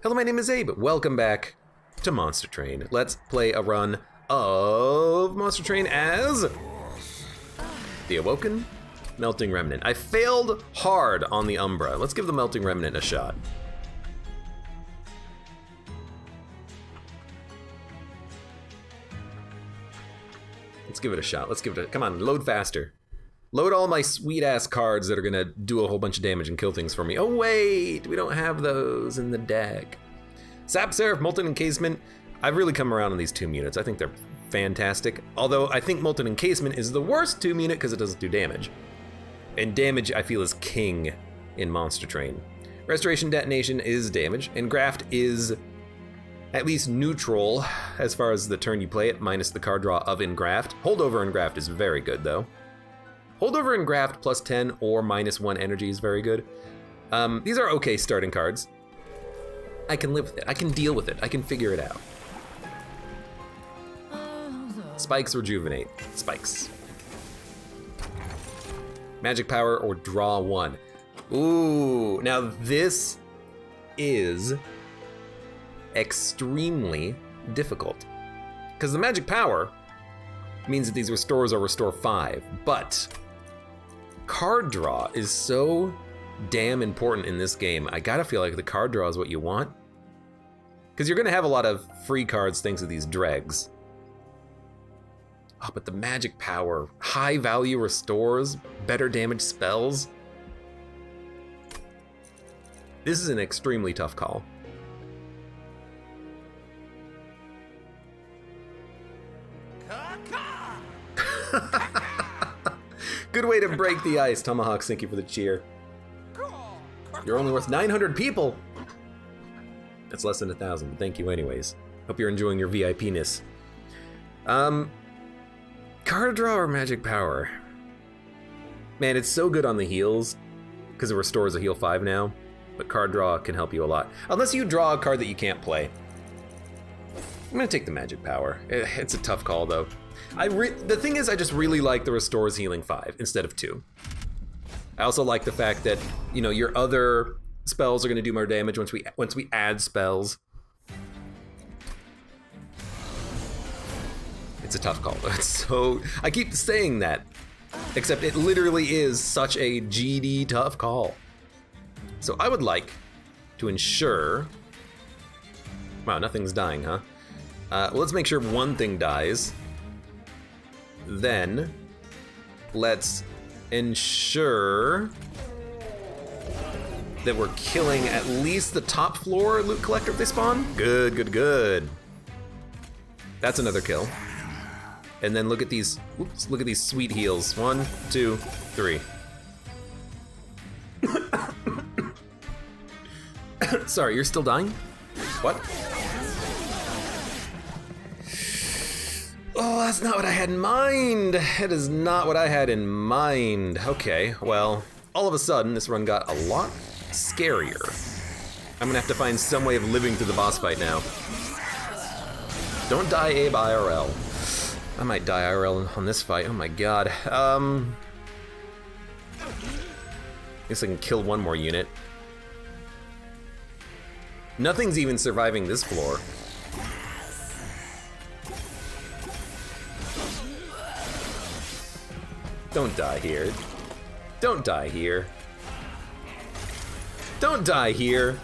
Hello, my name is Abe. Welcome back to Monster Train. Let's play a run of Monster Train as the Awoken Melting Remnant. I failed hard on the Umbra. Let's give the Melting Remnant a shot. Let's give it a shot. Let's give it a, come on, load faster. Load all my sweet ass cards that are gonna do a whole bunch of damage and kill things for me. Oh wait, we don't have those in the deck. Sap Seraph, Molten Encasement. I've really come around on these tomb units. I think they're fantastic. Although I think Molten Encasement is the worst tomb unit because it doesn't do damage. And damage I feel is king in Monster Train. Restoration Detonation is damage, and Graft is at least neutral as far as the turn you play it, minus the card draw of Engraft. Holdover Engraft is very good though. Holdover Engraft plus 10 or minus 1 energy is very good. These are okay starting cards. I can live with it, I can deal with it, I can figure it out. Spikes Rejuvenate, Spikes. Magic Power or draw 1. Ooh, now this is extremely difficult. Because the Magic Power means that these restores are restore 5, but card draw is so damn important in this game. I gotta feel like the card draw is what you want. Because you're gonna have a lot of free cards thanks to these dregs. Oh, but the Magic Power, high value restores, better damage spells. This is an extremely tough call. Good way to break the ice, Tomahawk. Thank you for the cheer. You're only worth 900 people. That's less than 1,000. Thank you anyways. Hope you're enjoying your VIP-ness. Card draw or Magic Power? Man, it's so good on the heals because it restores a heal 5 now, but card draw can help you a lot. Unless you draw a card that you can't play. I'm gonna take the Magic Power. It's a tough call though. The thing is, I just really like the restores healing 5 instead of 2. I also like the fact that, you know, your other spells are gonna do more damage once we add spells. It's a tough call. It's so, I keep saying that, except it literally is such a GD tough call. So I would like to ensure, wow, nothing's dying, huh? Well, let's make sure one thing dies. Then let's ensure that we're killing at least the top floor loot collector if they spawn. Good, good, good. That's another kill. And then look at these, oops, look at these sweet heals. 1, 2, 3. Sorry, you're still dying? What? Oh, that's not what I had in mind. That is not what I had in mind. Okay, well, all of a sudden, this run got a lot scarier. I'm gonna have to find some way of living through the boss fight now. Don't die, Abe IRL. I might die IRL on this fight, oh my god. Guess I can kill one more unit. Nothing's even surviving this floor. Don't die here. Don't die here. Don't die here.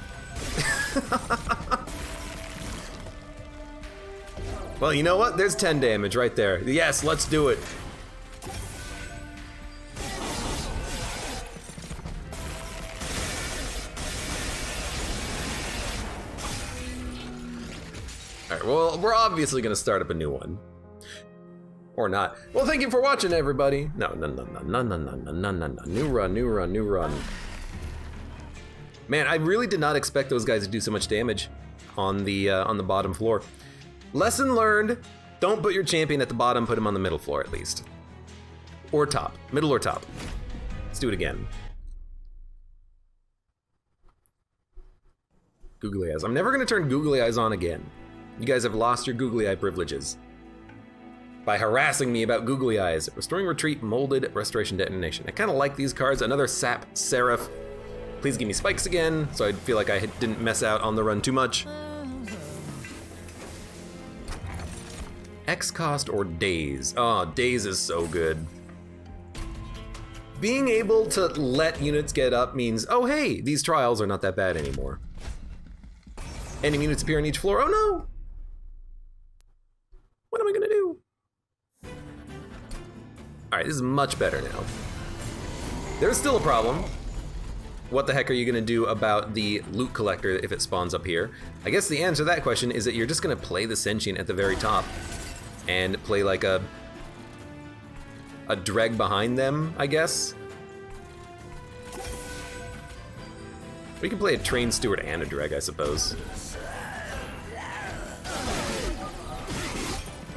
Well, you know what? There's 10 damage right there. Yes, let's do it. All right, well, we're obviously gonna start up a new one. Or not. Well, thank you for watching, everybody. No. New run. Man, I really did not expect those guys to do so much damage on the bottom floor. Lesson learned, don't put your champion at the bottom, put him on the middle floor at least. Or top, middle or top. Let's do it again. Googly eyes. I'm never gonna turn googly eyes on again. You guys have lost your googly eye privileges by harassing me about googly eyes. Restoring Retreat, Molded, Restoration Detonation. I kind of like these cards. Another Sap Seraph Please give me spikes again, so I feel like I didn't mess out on the run too much. X cost or days? Oh, days is so good. Being able to let units get up means, oh hey, these trials are not that bad anymore. Enemy units appear on each floor. Oh no! What am I gonna do? Alright, this is much better now. There's still a problem. What the heck are you gonna do about the loot collector if it spawns up here? I guess the answer to that question is that you're just gonna play the sentient at the very top and play like a dreg behind them, I guess. We can play a train steward and a dreg, I suppose.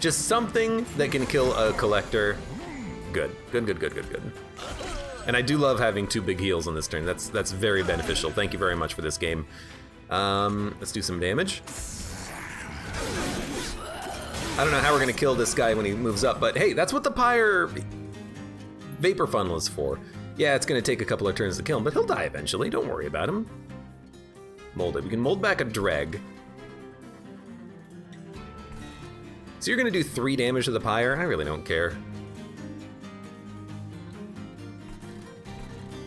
Just something that can kill a collector. Good, good, good, good, good, good. And I do love having 2 big heals on this turn. That's very beneficial. Thank you very much for this game. Let's do some damage. I don't know how we're gonna kill this guy when he moves up, but hey, that's what the Pyre Vapor Funnel is for. Yeah, it's gonna take a couple of turns to kill him, but he'll die eventually. Don't worry about him. Mold it. We can mold back a dreg. So you're gonna do 3 damage to the Pyre? I really don't care.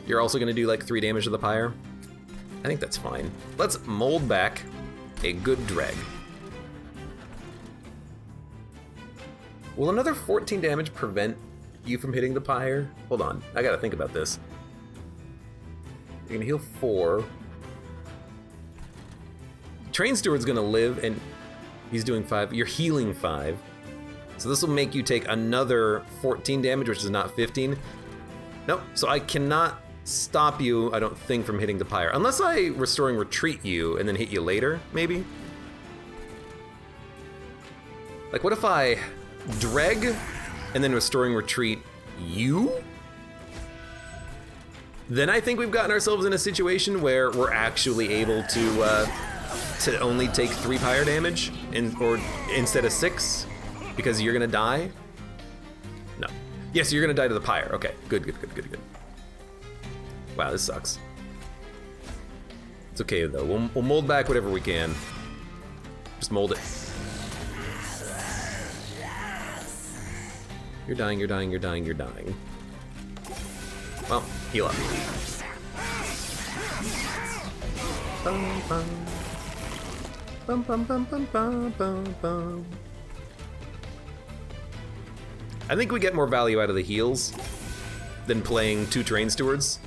You're also gonna do like 3 damage to the Pyre? I think that's fine. Let's mold back a good dreg. Will another 14 damage prevent you from hitting the Pyre? Hold on, I gotta think about this. You're gonna heal 4. Train Steward's gonna live and he's doing 5. You're healing 5. So this will make you take another 14 damage, which is not 15. Nope, so I cannot stop you, I don't think, from hitting the Pyre. Unless I Restoring Retreat you and then hit you later, maybe? Like, what if I dreg and then Restoring Retreat you? Then I think we've gotten ourselves in a situation where we're actually able to only take 3 Pyre damage or instead of 6 because you're gonna die. No. Yes, you're gonna die to the Pyre. Okay, good, good, good, good, good. Wow, this sucks. It's okay though. We'll mold back whatever we can. Just mold it. You're dying, you're dying, you're dying, you're dying. Well, heal up. Bum, bum. Bum, bum, bum, bum, bum, bum, bum. I think we get more value out of the heals than playing 2 Train Stewards.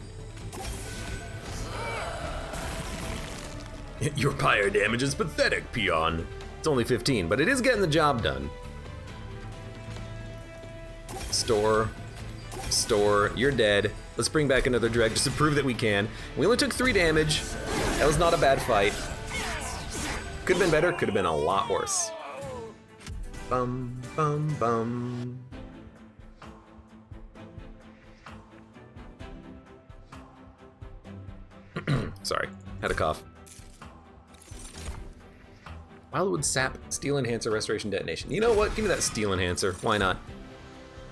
Your Pyre damage is pathetic, peon. It's only 15, but it is getting the job done. Store, you're dead. Let's bring back another dreg just to prove that we can. We only took 3 damage. That was not a bad fight. Could have been better, could have been a lot worse. Bum, bum, bum. Sorry, had a cough. Wildwood Sap, Steel Enhancer, Restoration, Detonation. You know what? Give me that Steel Enhancer. Why not?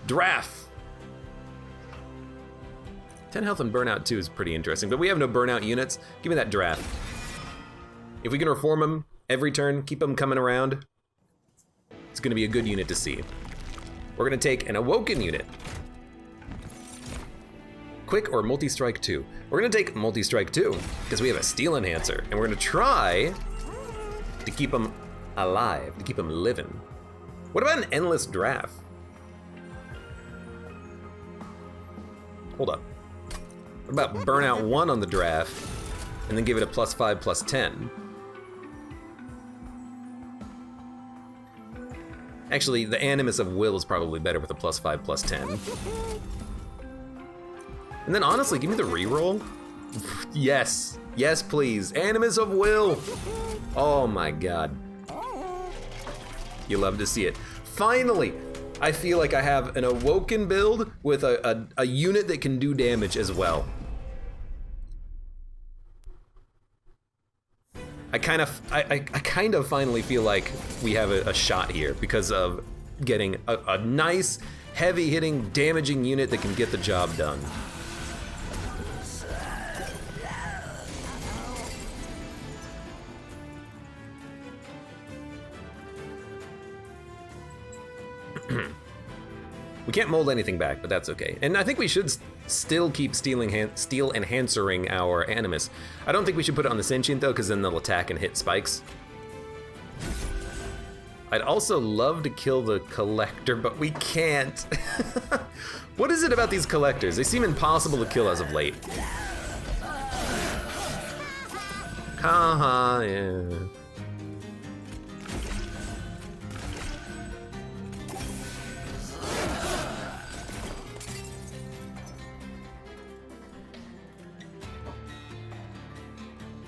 Draft. 10 health and Burnout 2 is pretty interesting, but we have no Burnout units. Give me that Draft. If we can reform them every turn, keep them coming around, it's gonna be a good unit to see. We're gonna take an Awoken unit. Quick or Multi-Strike 2. We're gonna take Multi-Strike 2, because we have a Steel Enhancer, and we're gonna try to keep them alive, to keep them living. What about an Endless Draft? Hold up. What about Burnout 1 on the draft, and then give it a +5, +10? Actually, the Animus of Will is probably better with a +5, +10. And then honestly, give me the reroll. Yes, yes please, Animus of Will. Oh my god. You love to see it. Finally, I feel like I have an Awoken build with a unit that can do damage as well. I kind of finally feel like we have a shot here because of getting a nice, heavy-hitting, damaging unit that can get the job done. We can't mold anything back, but that's okay. And I think we should still keep steel enhancering our Animus. I don't think we should put it on the Sentient though, because then they'll attack and hit spikes. I'd also love to kill the Collector, but we can't. What is it about these Collectors? They seem impossible to kill as of late. Haha, yeah.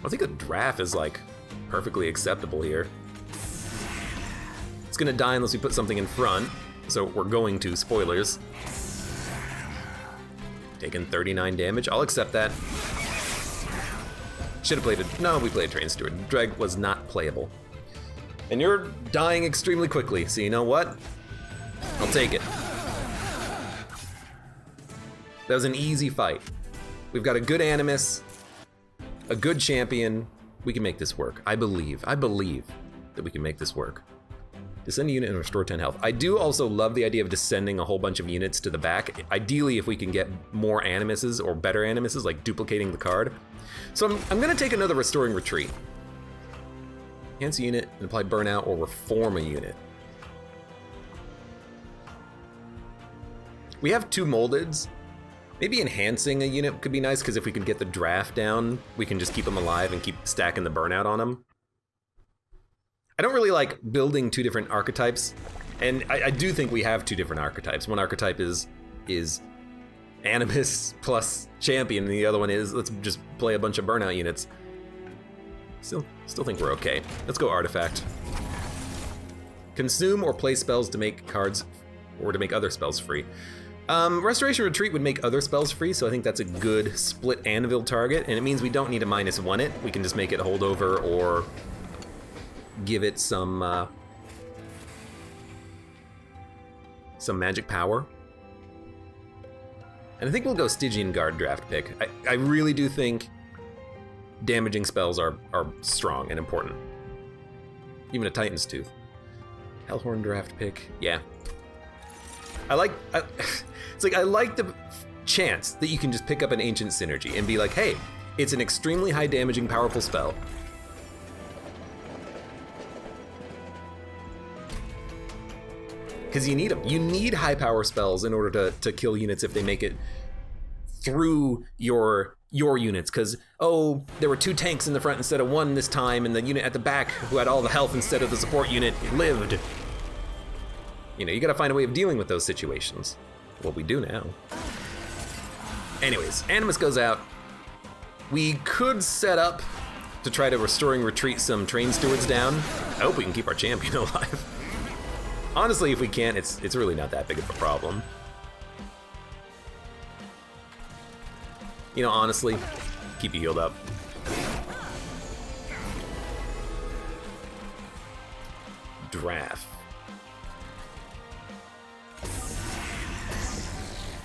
I think a draft is like perfectly acceptable here. It's gonna die unless we put something in front, so we're going to, spoilers. Taking 39 damage, I'll accept that. Should have played it, no, we played Train Steward. Dreg was not playable. And you're dying extremely quickly, so you know what? I'll take it. That was an easy fight. We've got a good Animus, a good champion. We can make this work. I believe that we can make this work. Descend a unit and restore 10 health. I do also love the idea of descending a whole bunch of units to the back. Ideally, if we can get more Animuses or better Animuses, like duplicating the card. So I'm gonna take another Restoring Retreat. Enhance a unit and apply Burnout or reform a unit. We have 2 moldeds. Maybe enhancing a unit could be nice, because if we could get the draft down, we can just keep them alive and keep stacking the burnout on them. I don't really like building 2 different archetypes, and I do think we have 2 different archetypes. One archetype is Animus plus Champion, and the other one is let's just play a bunch of burnout units. Still think we're okay. Let's go Artifact. Consume or play spells to make cards, or to make other spells free. Restoration Retreat would make other spells free, so I think that's a good split anvil target, and it means we don't need to -1 it. We can just make it holdover or give it some magic power. And I think we'll go Stygian Guard draft pick. I really do think damaging spells are strong and important. Even a Titan's Tooth. Hellhorn draft pick, yeah. It's like I like the chance that you can just pick up an Ancient Synergy and be like, hey, it's an extremely high damaging, powerful spell. Because you need them. You need high power spells in order to kill units if they make it through your units. Because, oh, there were 2 tanks in the front instead of 1 this time, and the unit at the back who had all the health instead of the support unit lived. You know, you gotta find a way of dealing with those situations. Well, we do now. Anyways, Animus goes out. We could set up to try to Restoring Retreat some Train Stewards down. I hope we can keep our champion alive. Honestly, if we can't, it's really not that big of a problem. You know, honestly, keep you healed up. Draft.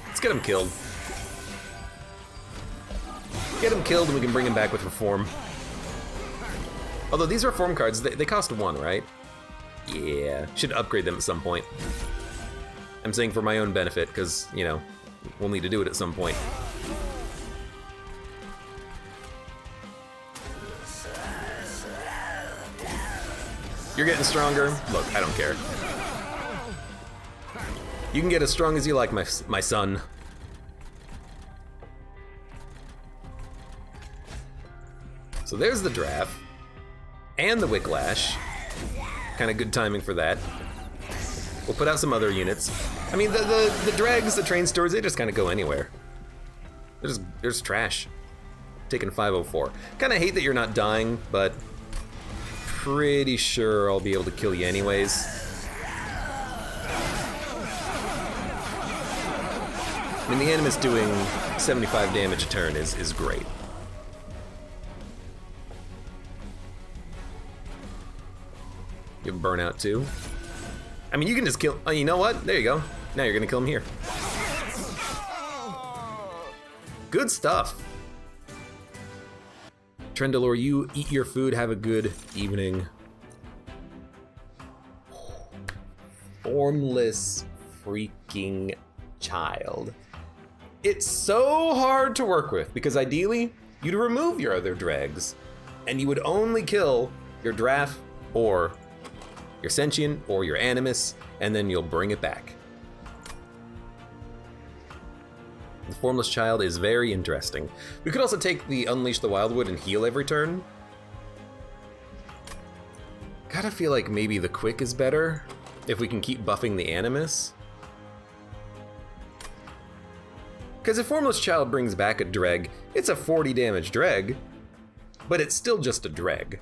Let's get him killed. Get him killed and we can bring him back with Reform. Although these Reform cards, they cost 1, right? Yeah, should upgrade them at some point. I'm saying for my own benefit, because, you know, we'll need to do it at some point. You're getting stronger. Look, I don't care. You can get as strong as you like, my son. So there's the draft. And the Wicklash. Kind of good timing for that. We'll put out some other units. I mean, the dregs, the train stores, they just kind of go anywhere. They're just trash. Taking 504. Kind of hate that you're not dying, but pretty sure I'll be able to kill you anyways. I mean, the Animus doing 75 damage a turn is great. You have Burnout too. I mean, you can just kill. Oh, you know what? There you go. Now you're gonna kill him here. Good stuff. Trendalore, you eat your food. Have a good evening. formless freaking child. It's so hard to work with because ideally you'd remove your other dregs and you would only kill your Draf or your Sentient or your Animus, and then you'll bring it back. The Formless Child is very interesting. We could also take the Unleash the Wildwood and heal every turn. Gotta feel like maybe the Quick is better if we can keep buffing the Animus. Because if Formless Child brings back a Dreg, it's a 40 damage Dreg, but it's still just a Dreg.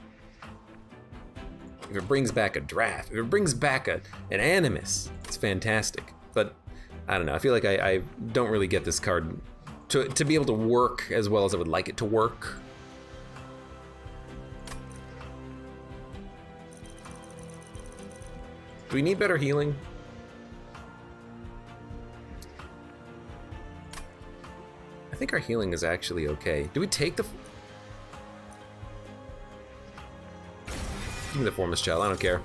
If it brings back a Draf, if it brings back an Animus, it's fantastic. But I don't know, I feel like I don't really get this card to be able to work as well as I would like it to work. Do we need better healing? I think our healing is actually okay. Do we take the... Give me the Formless Child, I don't care.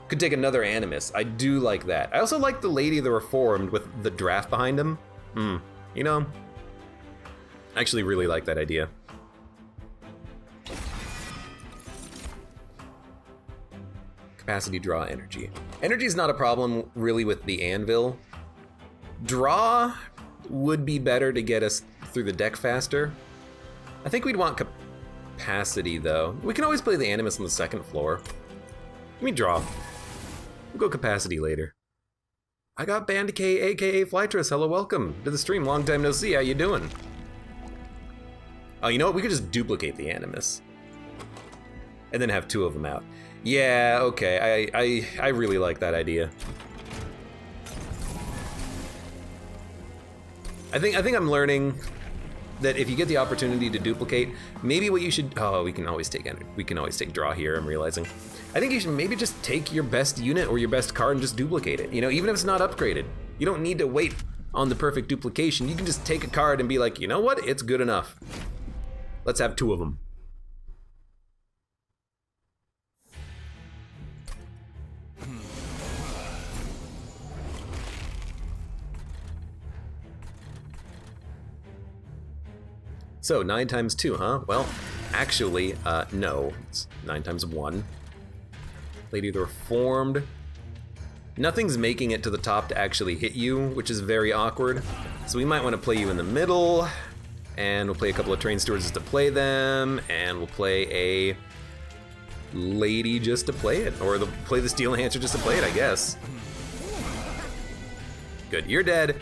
Could take another Animus. I do like that. I also like the Lady of the Reformed with the Draf behind him. You know, I actually really like that idea. Capacity, draw, energy. Energy is not a problem really with the Anvil. Draw would be better to get us through the deck faster. I think we'd want capacity though. We can always play the Animus on the second floor. Let me draw. We'll go capacity later. I got Band K, aka Flytress. Hello, welcome to the stream. Long time no see. How you doing? Oh, you know what? We could just duplicate the Animus and then have two of them out. Yeah, okay. I really like that idea. I think I'm learning that if you get the opportunity to duplicate, maybe what you should... Oh, we can always take draw here, I'm realizing. I think you should maybe just take your best unit or your best card and just duplicate it. You know, even if it's not upgraded. You don't need to wait on the perfect duplication. You can just take a card and be like, you know what? It's good enough. Let's have two of them. So 9 times 2, huh? Well, actually, no. It's 9 times 1. Lady of the Reformed. Nothing's making it to the top to actually hit you, which is very awkward. So we might want to play you in the middle, and we'll play a couple of Train Stewards just to play them, and we'll play a Lady just to play it, or play the Steel Enhancer just to play it, I guess. Good, you're dead.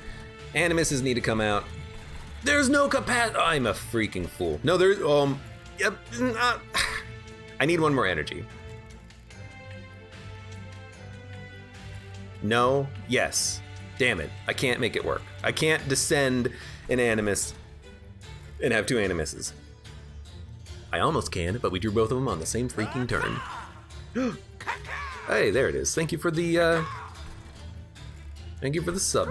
Animuses need to come out. There's no capacity. I'm a freaking fool. No, there's, yep. I need one more energy. No, yes. Damn it, I can't make it work. I can't descend an Animus and have two Animuses. I almost can, but we drew both of them on the same freaking turn. Hey, there it is. Thank you for the sub.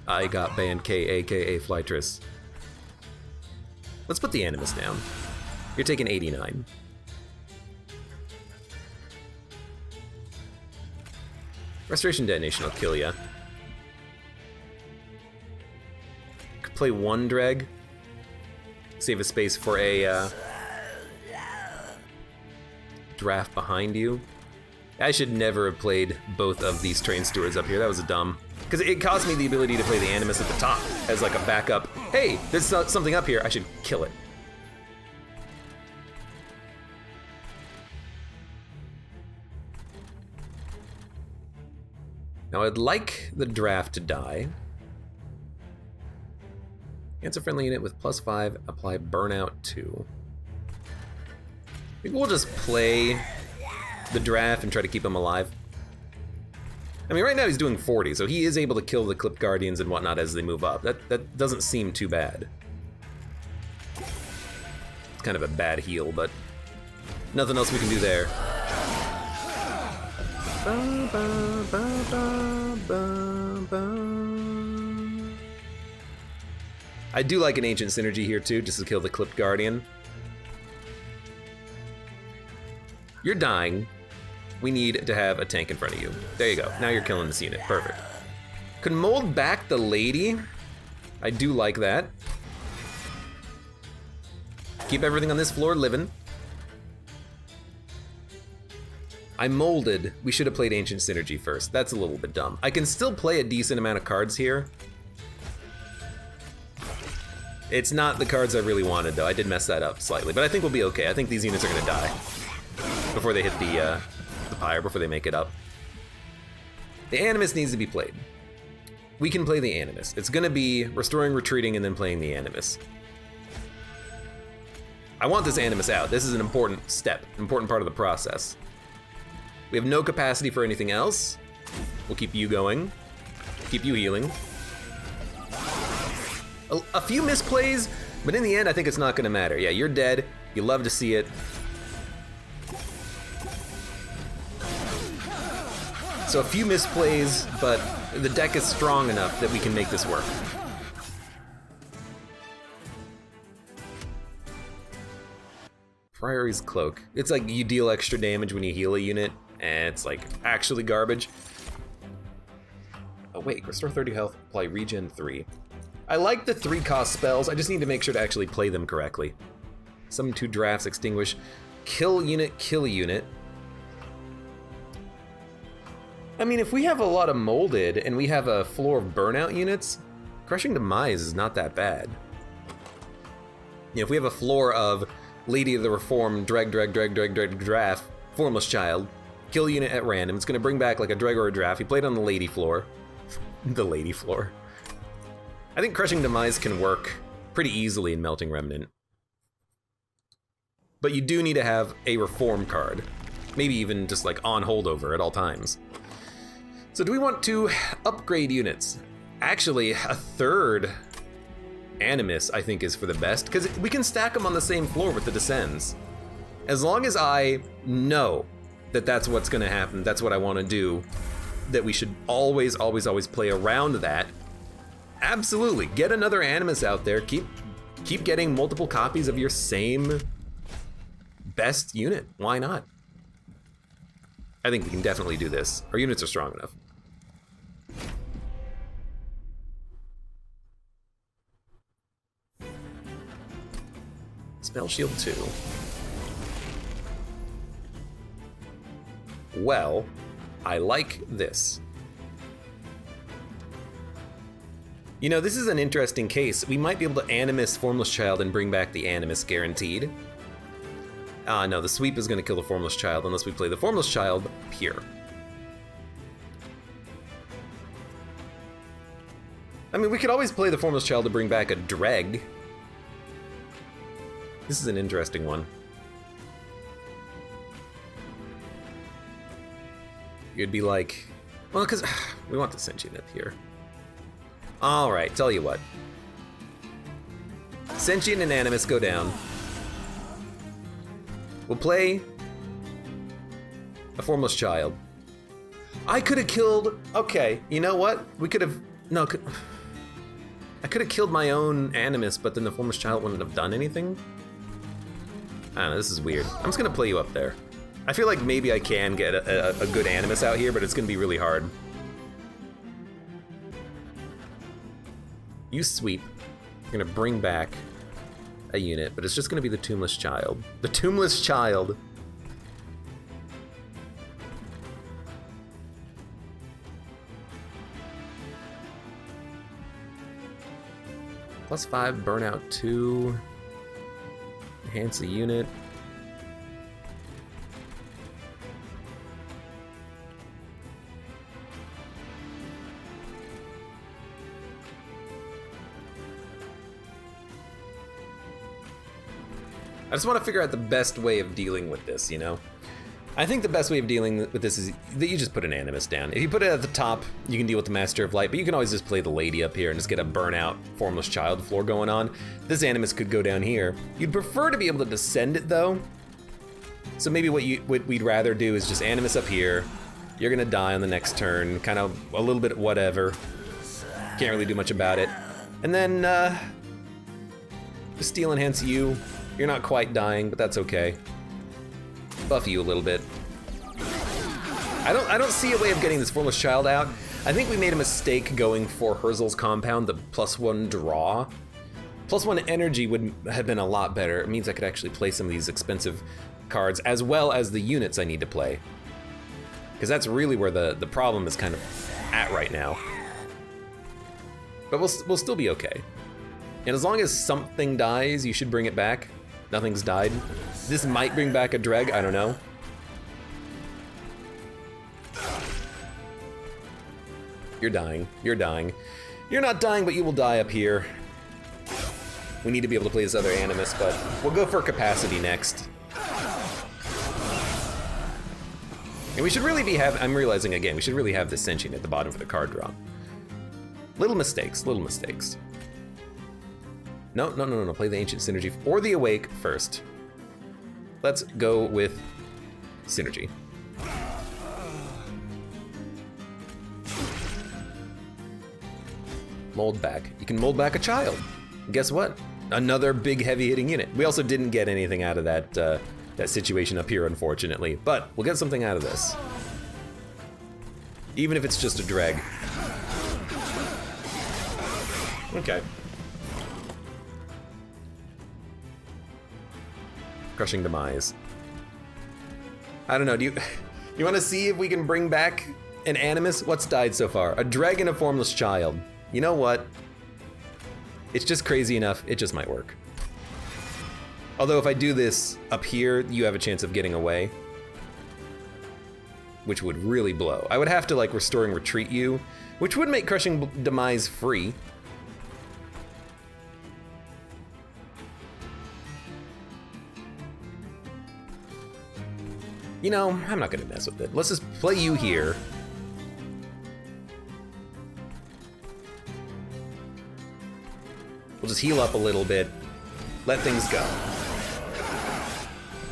I got Band K, aka Flytress. Let's put the Animus down. You're taking 89. Restoration Detonation will kill ya. Could play one Dreg. Save a space for a Draft behind you. I should never have played both of these Train Stewards up here. That was dumb. Because it cost me the ability to play the Animus at the top as like a backup. Hey, there's something up here. I should kill it. Now I'd like the Draft to die. Answer friendly unit with +5, apply burnout 2. Maybe we'll just play the Draft and try to keep him alive. I mean, right now he's doing 40, so he is able to kill the Clip Guardians and whatnot as they move up. That doesn't seem too bad. It's kind of a bad heal, but nothing else we can do there. I do like an Ancient Synergy here too, just to kill the Clip Guardian. You're dying. we need to have a tank in front of you. There you go. Now you're killing this unit. Perfect. Could mold back the lady. I do like that. Keep everything on this floor living. I molded. We should have played Ancient Synergy first. That's a little bit dumb. I can still play a decent amount of cards here. It's not the cards I really wanted, though. I did mess that up slightly, but I think we'll be okay. I think these units are gonna die before they hit the pyre, before they make it up. The Animus needs to be played. We can play the Animus. It's gonna be restoring, retreating, and then playing the Animus. I want this Animus out. This is an important step, an important part of the process. We have no capacity for anything else. We'll keep you going. Keep you healing. A few misplays, but in the end, I think it's not gonna matter. Yeah, you're dead. You love to see it. So a few misplays, but the deck is strong enough that we can make this work. Friary's Cloak. It's like you deal extra damage when you heal a unit, and it's like actually garbage. Oh wait, restore 30 health, apply regen 3. I like the 3-cost spells, I just need to make sure to actually play them correctly. Summon 2 drafts, extinguish, kill a unit. I mean, if we have a lot of molded and we have a floor of burnout units, Crushing Demise is not that bad. You know, if we have a floor of Lady of the Reform, draft, Formless Child, kill a unit at random, it's gonna bring back like a drag or a draft. He played on the lady floor. The lady floor. I think Crushing Demise can work pretty easily in Melting Remnant. But you do need to have a Reform card. Maybe even just like on holdover at all times. So do we want to upgrade units? Actually, a third Animus I think is for the best, because we can stack them on the same floor with the Descends. As long as I know that that's what's gonna happen, that's what I wanna do, that we should always play around that. Absolutely, get another Animus out there, keep getting multiple copies of your same best unit, why not? I think we can definitely do this. Our units are strong enough. Spell Shield 2. Well, I like this. You know, this is an interesting case. We might be able to Animus Formless Child and bring back the Animus guaranteed. No, the sweep is gonna kill the Formless Child unless we play the Formless Child here. I mean, we could always play the Formless Child to bring back a Dreg. This is an interesting one. You'd be like, well, because we want the Sentient here. All right, tell you what. Sentient and Animus go down. We'll play a Formless Child. I could have killed, okay, you know what? We could have, no, I could have killed my own Animus, but then the Formless Child wouldn't have done anything. I don't know, this is weird. I'm just gonna play you up there. I feel like maybe I can get a good Animus out here, but it's gonna be really hard. You sweep. You're gonna bring back a unit, but it's just gonna be the Tombless Child. The Tombless Child. +5, burnout 2. Enhance a unit. I just want to figure out the best way of dealing with this, you know? I think the best way of dealing with this is that you just put an Animus down. If you put it at the top, you can deal with the Master of Light, but you can always just play the Lady up here and just get a burnout Formless Child floor going on. This Animus could go down here. You'd prefer to be able to descend it though. So maybe what we'd rather do is just Animus up here. You're gonna die on the next turn, kind of a little bit whatever. Can't really do much about it. And then just Steel Enhance you. You're not quite dying, but that's okay. Buff you a little bit. I don't see a way of getting this Formless Child out. I think we made a mistake going for Herzl's Compound, the +1 draw. +1 energy would have been a lot better. It means I could actually play some of these expensive cards as well as the units I need to play. Because that's really where the problem is kind of at right now. But we'll still be okay. And as long as something dies, you should bring it back. Nothing's died. This might bring back a Dreg, I don't know. You're dying, you're dying. You're not dying, but you will die up here. We need to be able to play this other Animus, but we'll go for capacity next. And we should really be I'm realizing again, we should really have the Sentient at the bottom for the card draw. Little mistakes, little mistakes. No, play the Ancient Synergy or the Awake first. Let's go with Synergy. Mold back. You can mold back a child. Guess what? Another big heavy-hitting unit. We also didn't get anything out of that that situation up here, unfortunately, but we'll get something out of this. Even if it's just a drag. Okay. Crushing Demise. I don't know, do you want to see if we can bring back an Animus? What's died so far? A Dragon, a Formless Child. You know what? It's just crazy enough, it just might work. Although if I do this up here, you have a chance of getting away. Which would really blow. I would have to like Restoring Retreat you, which would make Crushing Demise free. You know, I'm not gonna mess with it. Let's just play you here. We'll just heal up a little bit, let things go.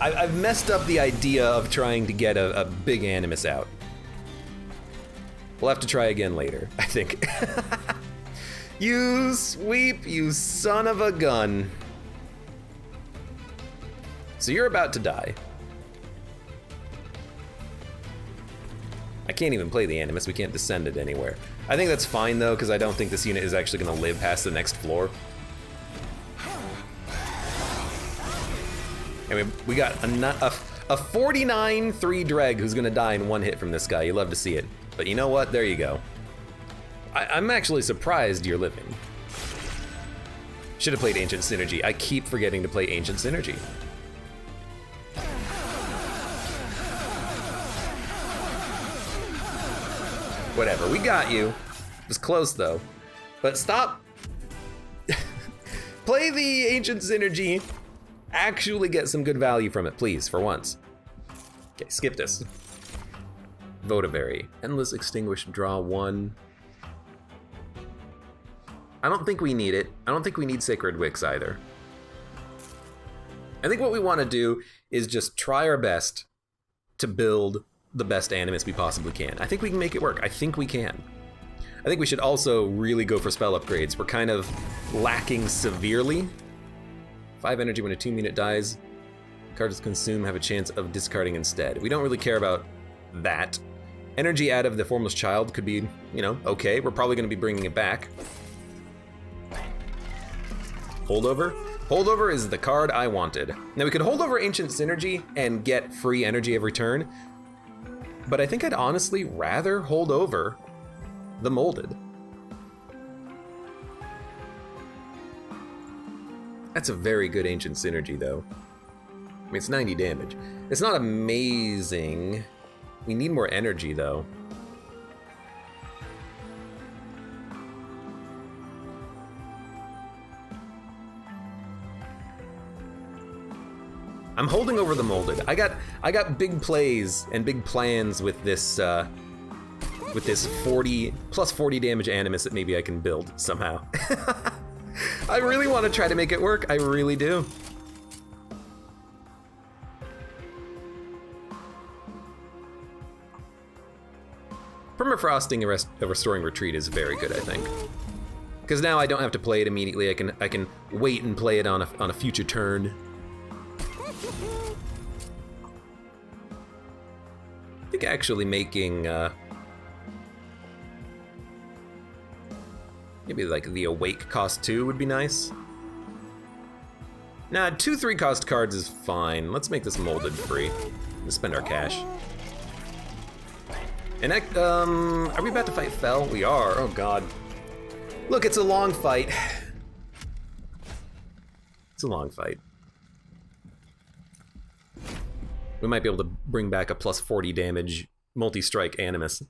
I've messed up the idea of trying to get a big Animus out. We'll have to try again later, I think. You sweep, you son of a gun. So you're about to die. I can't even play the Animus, we can't descend it anywhere. I think that's fine though, because I don't think this unit is actually gonna live past the next floor. And we got a 49-3 Dreg who's gonna die in one hit from this guy. You love to see it. But you know what? There you go. I'm actually surprised you're living. Should have played Ancient Synergy. I keep forgetting to play Ancient Synergy. Whatever, we got you. It was close though. But stop. Play the Ancient Synergy. Actually get some good value from it, please, for once. Okay, skip this. Votivary. Endless Extinguish, draw 1. I don't think we need it. I don't think we need Sacred Wicks either. I think what we want to do is just try our best to build the best Animus we possibly can. I think we can make it work. I think we can. I think we should also really go for spell upgrades. We're kind of lacking severely. 5 energy when a team unit dies. Cards consumed have a chance of discarding instead. We don't really care about that. Energy out of the Formless Child could be, you know, okay. We're probably going to be bringing it back. Holdover? Holdover is the card I wanted. Now we could hold over Ancient Synergy and get free energy every turn, but I think I'd honestly rather hold over the Molded. That's a very good Ancient Synergy though. I mean, it's 90 damage. It's not amazing. We need more energy though. I'm holding over the Molded. I got big plays and big plans with this 40 plus 40 damage Animus that maybe I can build somehow. I really want to try to make it work. I really do. Permafrosting and Restoring Retreat is very good, I think. Because now I don't have to play it immediately. I can wait and play it on a future turn. think actually making maybe like the Awake cost 2 would be nice. Nah, 2 3 cost cards is fine. Let's make this molded free. Let's spend our cash. And are we about to fight Fel? We are. Oh god. Look, it's a long fight. It's a long fight. We might be able to bring back a plus 40 damage multi-strike Animus.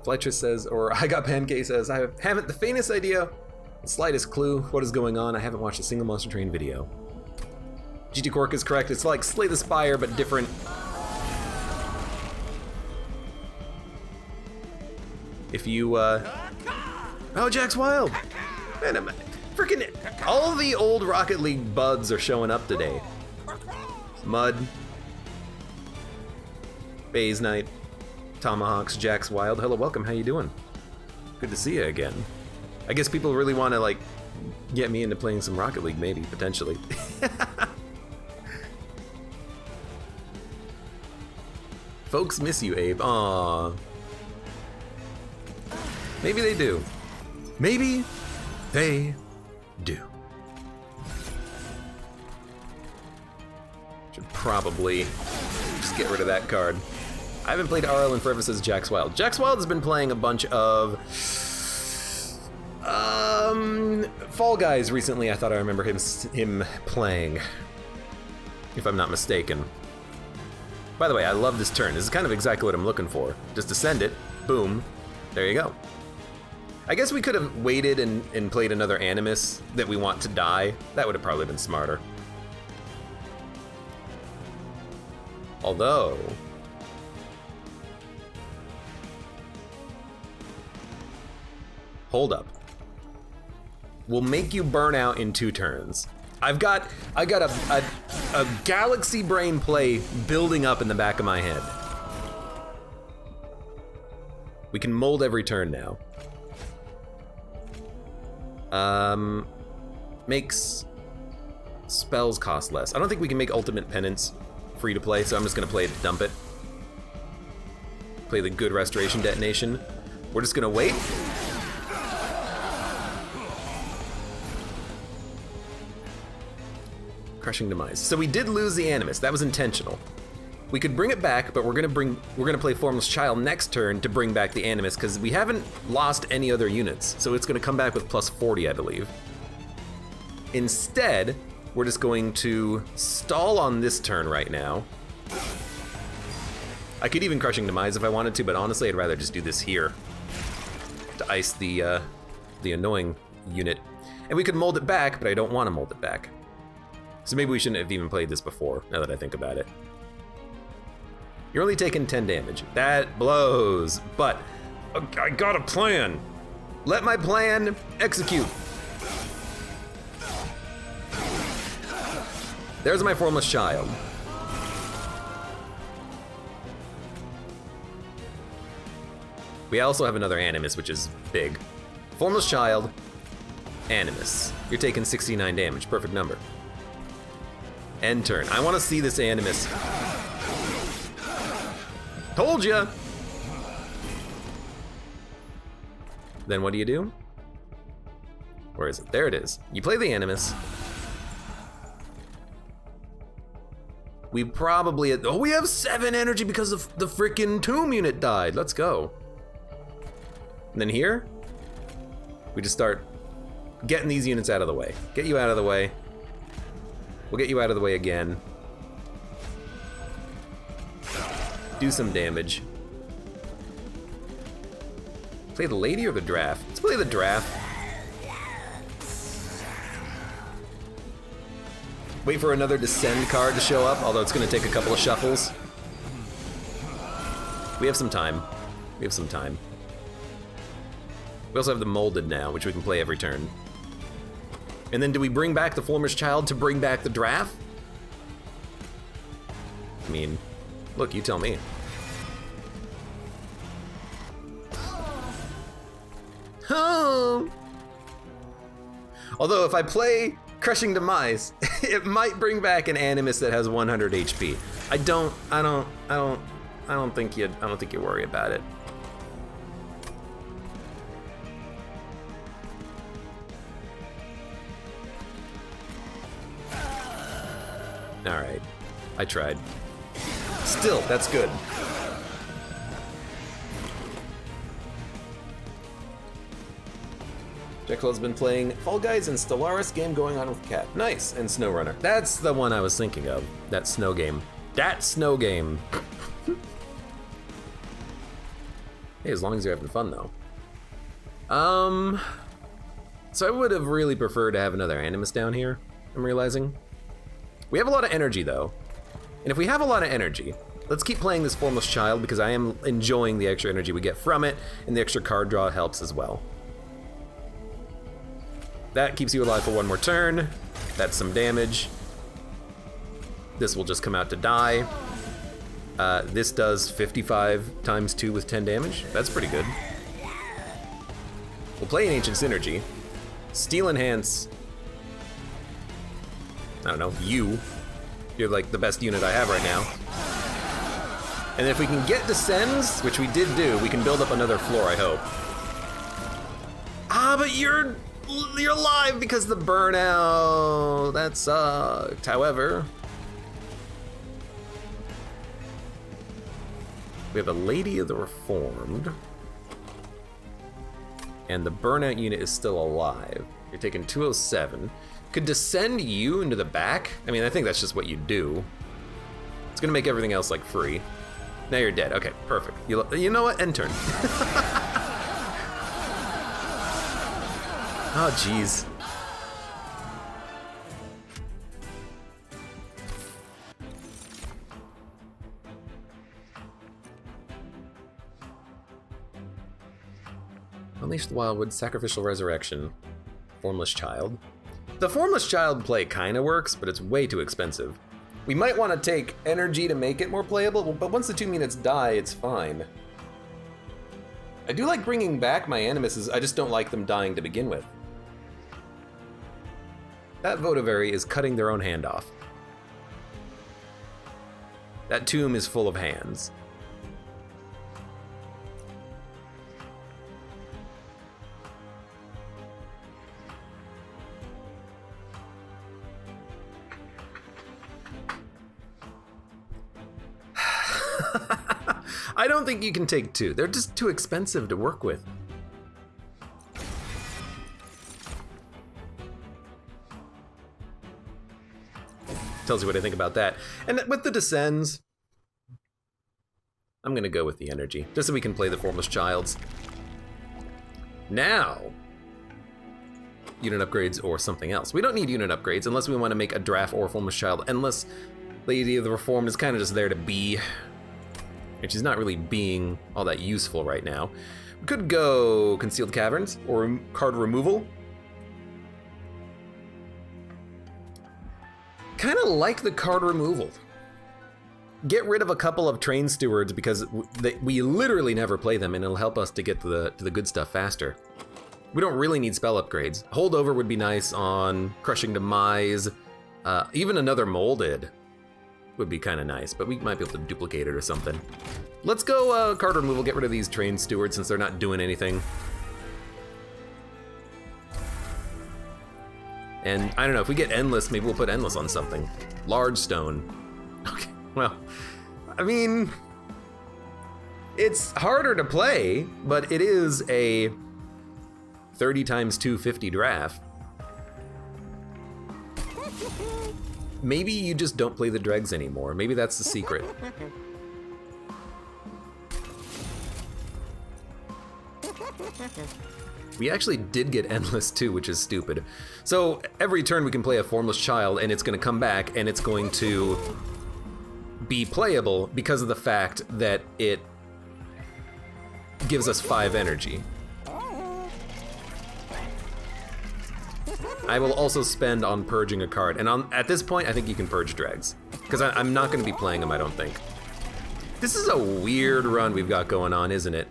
Fletcher says, or I Got Pancake says, I haven't the faintest idea, the slightest clue what is going on. I haven't watched a single Monster Train video. GT Cork is correct. It's like Slay the Spire, but different. If you, oh, Jack's Wild! Man, freaking all the old Rocket League buds are showing up today. Mud, Baze Knight, Tomahawks, Jack's Wild. Hello, welcome, how you doing? Good to see you again. I guess people really want to, like, get me into playing some Rocket League, maybe, potentially. Folks miss you, Abe. Aww. Maybe they do. Maybe they do. Should probably just get rid of that card. I haven't played RL in forever, says Jack's Wild. Jack's Wild has been playing a bunch of Fall Guys recently. I thought I remember him playing, if I'm not mistaken. By the way, I love this turn. This is kind of exactly what I'm looking for. Just descend it, boom, there you go. I guess we could have waited and played another Animus that we want to die. That would have probably been smarter. Although, hold up. We'll make you burn out in 2 turns. I got a galaxy brain play building up in the back of my head. We can mold every turn now. Makes spells cost less. I don't think we can make Ultimate Penance free to play, so I'm just gonna play it to dump it. Play the good Restoration Detonation. We're just gonna wait. Crushing Demise. So we did lose the Animus. That was intentional. We could bring it back, but we're gonna play Formless Child next turn to bring back the Animus, because we haven't lost any other units. So it's gonna come back with plus 40, I believe. Instead, we're just going to stall on this turn right now. I could even Crushing Demise if I wanted to, but honestly, I'd rather just do this here to ice the annoying unit. And we could mold it back, but I don't want to mold it back. So maybe we shouldn't have even played this before, now that I think about it. You're only taking 10 damage. That blows, but I got a plan. Let my plan execute. There's my Formless Child. We also have another Animus, which is big. Formless Child, Animus. You're taking 69 damage, perfect number. End turn. I want to see this Animus. Told ya! Then what do? Where is it? There it is. You play the Animus. We probably, oh, we have 7 energy because of the freaking tomb unit died. Let's go. And then here, we just start getting these units out of the way. Get you out of the way. We'll get you out of the way again. Do some damage. Play the lady or the draft? Let's play the draft. Wait for another Descend card to show up, although it's gonna take a couple of shuffles. We have some time. We have some time. We also have the Molded now, which we can play every turn. And then do we bring back the Formless Child to bring back the draft? I mean, look, you tell me. Oh. Although if I play Crushing Demise, it might bring back an Animus that has 100 HP. I don't I don't think you worry about it. All right, I tried. Still, that's good. Jekyll's been playing Fall Guys and Stellaris, game going on with Cat. Nice, and SnowRunner. That's the one I was thinking of. That snow game. That snow game. Hey, as long as you're having fun though. So I would have really preferred to have another Animus down here, I'm realizing. We have a lot of energy though. And if we have a lot of energy, let's keep playing this Formless Child because I am enjoying the extra energy we get from it, and the extra card draw helps as well. That keeps you alive for one more turn. That's some damage. This will just come out to die. This does 55 times 2 with 10 damage. That's pretty good. We'll play an Ancient Synergy. Steel Enhance. I don't know, you're like the best unit I have right now. And if we can get Descends, which we did do, we can build up another floor, I hope. Ah, but you're alive because of the burnout. That sucked. However, we have a Lady of the Reformed, and the burnout unit is still alive. You're taking 207. Could Descend you into the back? I mean, I think that's just what you do. It's gonna make everything else like free. Now you're dead. Okay, perfect. You know what? End turn. Oh, jeez. Unleash the Wildwood, Sacrificial Resurrection, Formless Child. The Formless Child play kinda works, but it's way too expensive. We might want to take energy to make it more playable, but once the 2 units die, it's fine. I do like bringing back my Animuses, I just don't like them dying to begin with. That Votavary is cutting their own hand off. That tomb is full of hands. I don't think you can take 2. They're just too expensive to work with. Tells you what I think about that. And with the Descends, I'm gonna go with the energy, just so we can play the Formless Childs. Now, unit upgrades or something else. We don't need unit upgrades unless we want to make a Draft or Formless Child, unless Lady of the Reformed is kind of just there to be. And she's not really being all that useful right now. We could go Concealed Caverns or card removal. Kind of like the card removal. Get rid of a couple of Train Stewards because we literally never play them, and it'll help us to get to the good stuff faster. We don't really need spell upgrades. Holdover would be nice on Crushing Demise. Even another Molded would be kind of nice, but we might be able to duplicate it or something. Let's go card removal, get rid of these Train Stewards since they're not doing anything. And I don't know, if we get Endless, maybe we'll put Endless on something. Large Stone. Okay, well, I mean, it's harder to play, but it is a 30 times 250 draft. Maybe you just don't play the dregs anymore. Maybe that's the secret. We actually did get Endless too, which is stupid. So every turn we can play a Formless Child and it's gonna come back and it's going to be playable because of the fact that it gives us 5 energy. I will also spend on purging a card, and at this point I think you can purge dregs, because I'm not going to be playing them, I don't think. This is a weird run we've got going on, isn't it?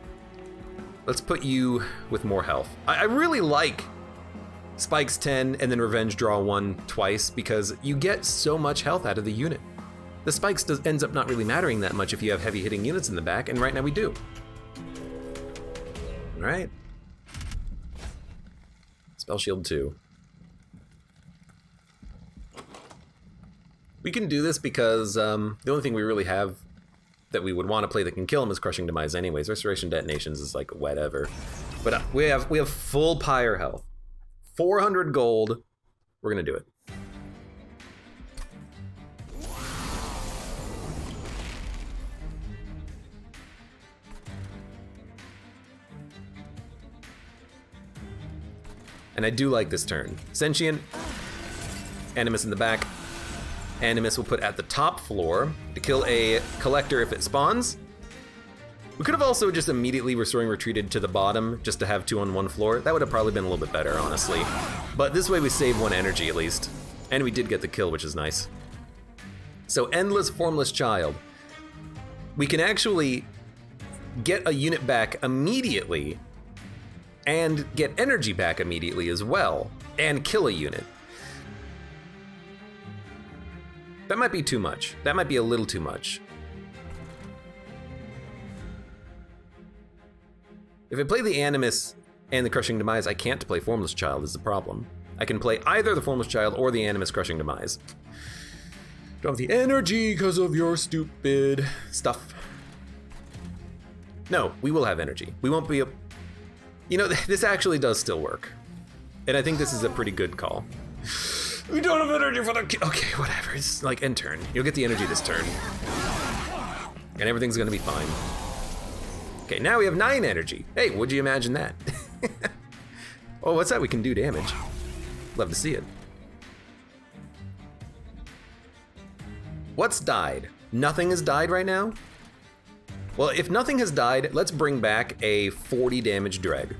Let's put you with more health. I really like Spikes 10 and then Revenge Draw 1 twice, because you get so much health out of the unit. the spikes ends up not really mattering that much if you have heavy hitting units in the back, and right now we do. All right. Spell shield 2. We can do this because the only thing we really have that we would want to play that can kill him is Crushing Demise anyways. Restoration Detonations is like whatever. But we have full pyre health. 400 gold. We're gonna do it. And I do like this turn. Sentient, Animus in the back. Animus will put at the top floor to kill a collector if it spawns. We could have also just immediately Restoring Retreated to the bottom just to have 2 on 1 floor. That would have probably been a little bit better, honestly. But this way we save 1 energy at least. And we did get the kill, which is nice. So Endless Formless Child. We can actually get a unit back immediately and get energy back immediately as well, and kill a unit. That might be too much. That might be a little too much. If I play the Animus and the Crushing Demise, I can't play Formless Child is the problem. I can play either the Formless Child or the Animus Crushing Demise. Don't have the energy because of your stupid stuff. No, we will have energy. We won't be a... You know, this actually does still work. And I think this is a pretty good call. We don't have energy for the... Okay, whatever. It's like end turn. You'll get the energy this turn. And everything's gonna be fine. Okay, now we have 9 energy. Hey, would you imagine that? Oh, what's that? We can do damage. Love to see it. What's died? Nothing has died right now? Well, if nothing has died, let's bring back a 40 damage Dread.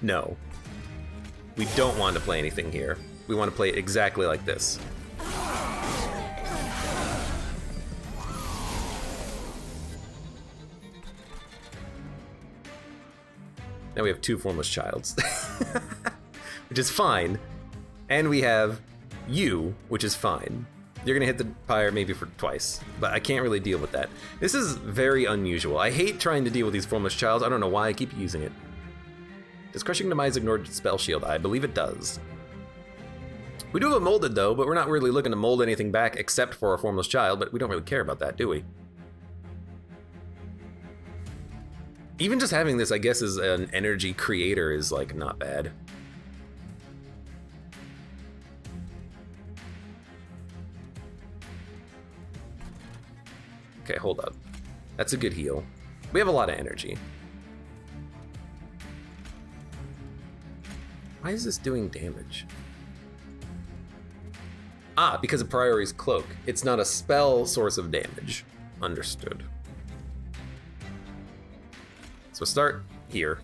No. We don't want to play anything here. We want to play it exactly like this. Now we have 2 Formless Childs, which is fine. And we have you, which is fine. You're gonna hit the pyre maybe for twice, but I can't really deal with that. This is very unusual. I hate trying to deal with these Formless Childs. I don't know why I keep using it. Does Crushing Demise ignore Spell Shield? I believe it does. We do have a molded though, but we're not really looking to mold anything back except for a Formless Child, but we don't really care about that, do we? Even just having this, I guess, as an energy creator is like not bad. Okay, hold up. That's a good heal. We have a lot of energy. Why is this doing damage? Ah, because of Priority's Cloak. It's not a spell source of damage. Understood. So start here.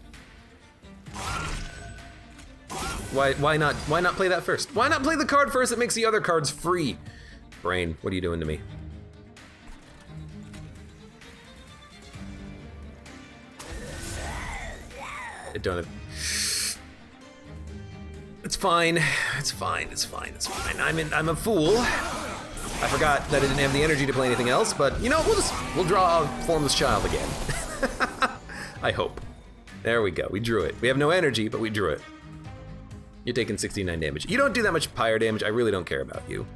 Why not play that first? Why not play the card first that makes the other cards free? Brain, what are you doing to me? I don't have... It's fine. It's fine. It's fine. It's fine. I'm a fool. I forgot that I didn't have the energy to play anything else, but you know, we'll draw a Formless Child again. I hope. There we go. We drew it. We have no energy, but we drew it. You're taking 69 damage. You don't do that much pyre damage. I really don't care about you.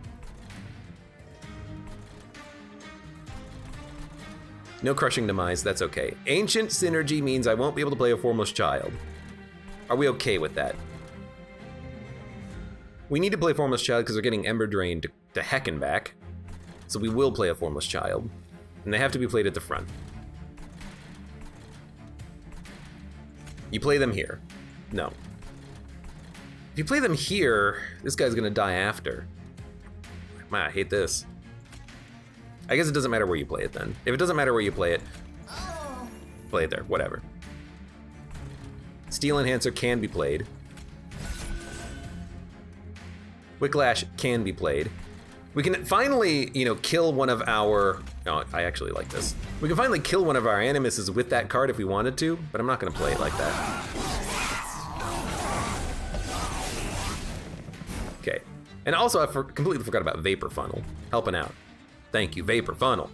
No Crushing Demise. That's okay. Ancient Synergy means I won't be able to play a Formless Child. Are we okay with that? We need to play Formless Child because we're getting Ember Drain to heckin' back. So we will play a Formless Child. And they have to be played at the front. You play them here. No. If you play them here, this guy's gonna die after. Man, I hate this. I guess it doesn't matter where you play it then. If it doesn't matter where you play it, play it there, whatever. Steel Enhancer can be played. Wicklash can be played. We can finally, you know, kill one of our... Oh, I actually like this. We can finally kill one of our Animuses with that card if we wanted to, but I'm not gonna play it like that. And also, I completely forgot about Vapor Funnel, helping out. Thank you, Vapor Funnel.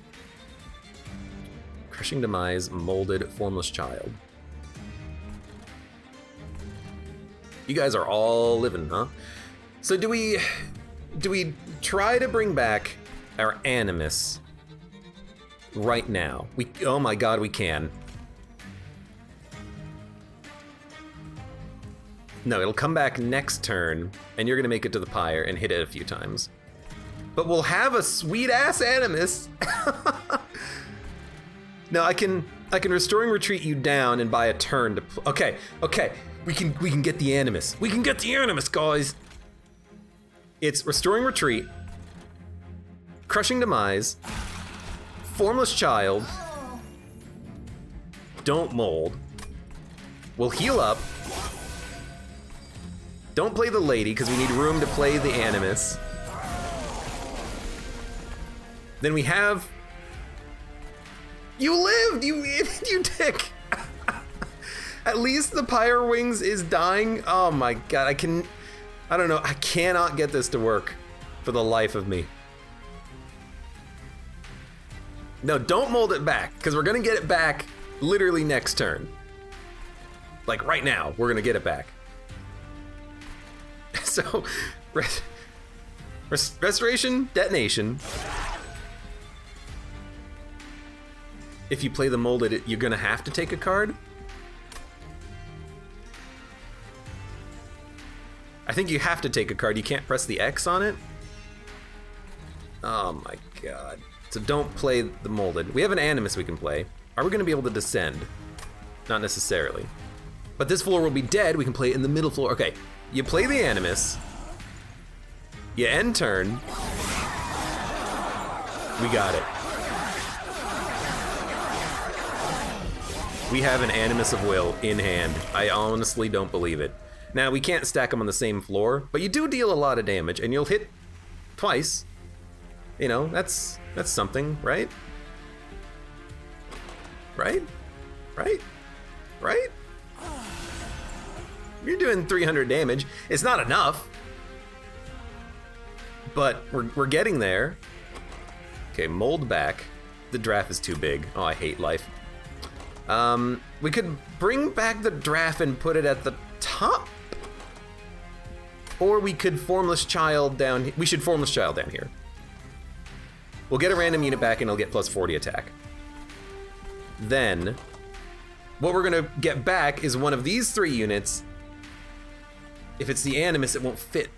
Crushing Demise, Molded, Formless Child. You guys are all living, huh? So do we try to bring back our Animus right now? Oh my god, we can. No, it'll come back next turn, and you're gonna make it to the pyre and hit it a few times. But we'll have a sweet-ass Animus. No, I can Restoring Retreat you down and buy a turn to... Okay, we can get the Animus. We can get the Animus, guys! It's Restoring Retreat, Crushing Demise, Formless Child, Don't Mold, we'll heal up, don't play the lady, because we need room to play the Animus. Then we have... You lived, you dick! At least the Pyre Wings is dying. Oh my god, I don't know, I cannot get this to work for the life of me. No, don't mold it back, because we're gonna get it back literally next turn. Like right now, we're gonna get it back. So, Restoration, Detonation. If you play the molded, you're gonna have to take a card. I think you have to take a card. You can't press the X on it. Oh my god. So don't play the molded. We have an Animus we can play. Are we gonna be able to descend? Not necessarily. But this floor will be dead. We can play it in the middle floor. Okay, you play the Animus. You end turn. We got it. We have an Animus of Will in hand. I honestly don't believe it. Now, we can't stack them on the same floor, but you do deal a lot of damage, and you'll hit twice. You know, that's something, right? Right? You're doing 300 damage. It's not enough, but we're getting there. Okay, mold back. The draft is too big. Oh, I hate life. We could bring back the draft and put it at the top. Or we could Formless Child down here. We should Formless Child down here. We'll get a random unit back and it'll get plus 40 attack. Then, what we're gonna get back is one of these 3 units. If it's the Animus, it won't fit.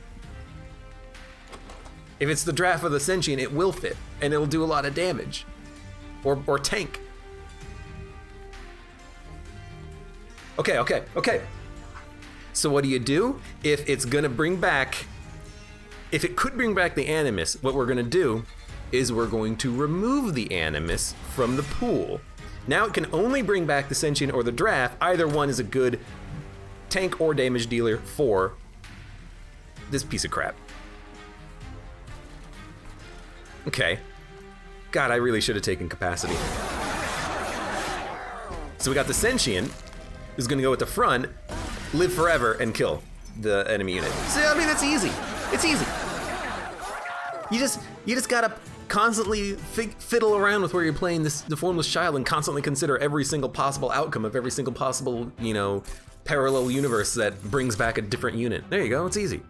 If it's the draft of the Sentient, it will fit, and it'll do a lot of damage. Or tank. Okay. So what do? If it's gonna bring back, if it could bring back the Animus, what we're gonna do is we're going to remove the Animus from the pool. Now it can only bring back the Sentient or the draft. Either one is a good tank or damage dealer for this piece of crap. Okay. God, I really should have taken capacity. So we got the Sentient, who's gonna go at the front, live forever, and kill the enemy unit. See, I mean, it's easy. It's easy. You just gotta constantly fiddle around with where you're playing the Formless Child and constantly consider every single possible outcome of every single possible, you know, parallel universe that brings back a different unit. There you go, it's easy.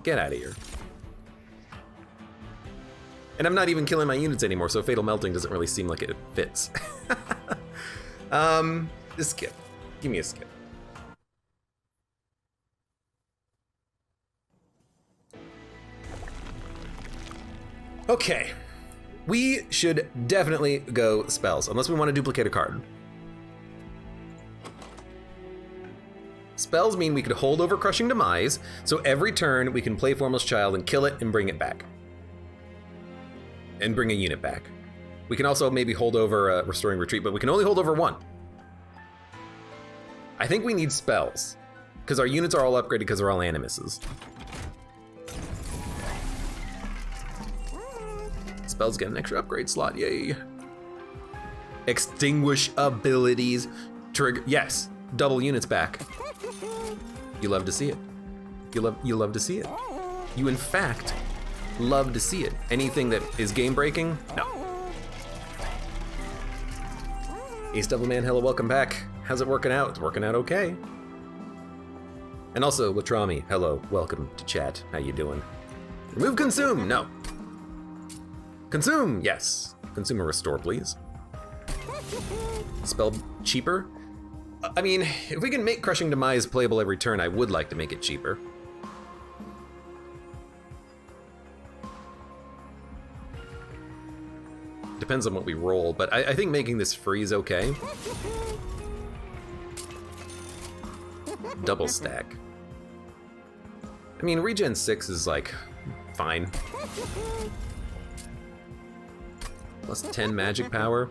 Get out of here. And I'm not even killing my units anymore, so Fatal Melting doesn't really seem like it fits. A skip. Give me a skip. Okay. We should definitely go spells, unless we want to duplicate a card. Spells mean we could hold over Crushing Demise, so every turn we can play Formless Child and kill it and bring it back. And bring a unit back. We can also maybe hold over Restoring Retreat, but we can only hold over 1. I think we need spells, because our units are all upgraded because they're all Animuses. Spells get an extra upgrade slot, yay. Extinguish abilities, trigger, yes, double units back. You love to see it. You love to see it. You in fact love to see it. Anything that is game breaking, no. Ace Devilman, hello, welcome back. How's it working out? It's working out okay. And also, Latrami, hello, welcome to chat. How you doing? Remove consume, no. Consume, yes. Consumer restore, please. Spell cheaper? I mean, if we can make Crushing Demise playable every turn, I would like to make it cheaper. Depends on what we roll, but I think making this free is okay. Double stack. I mean, regen 6 is like, fine. Plus 10 magic power.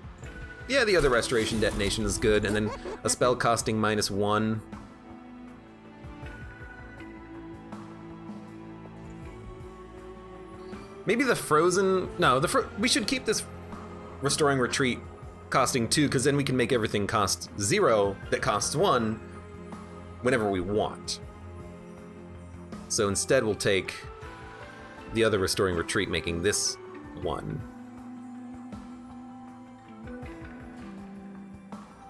Yeah, the other restoration detonation is good, and then a spell costing -1. Maybe the frozen, no, we should keep this restoring retreat costing 2, because then we can make everything cost 0 that costs 1 whenever we want. So instead we'll take the other restoring retreat, making this 1.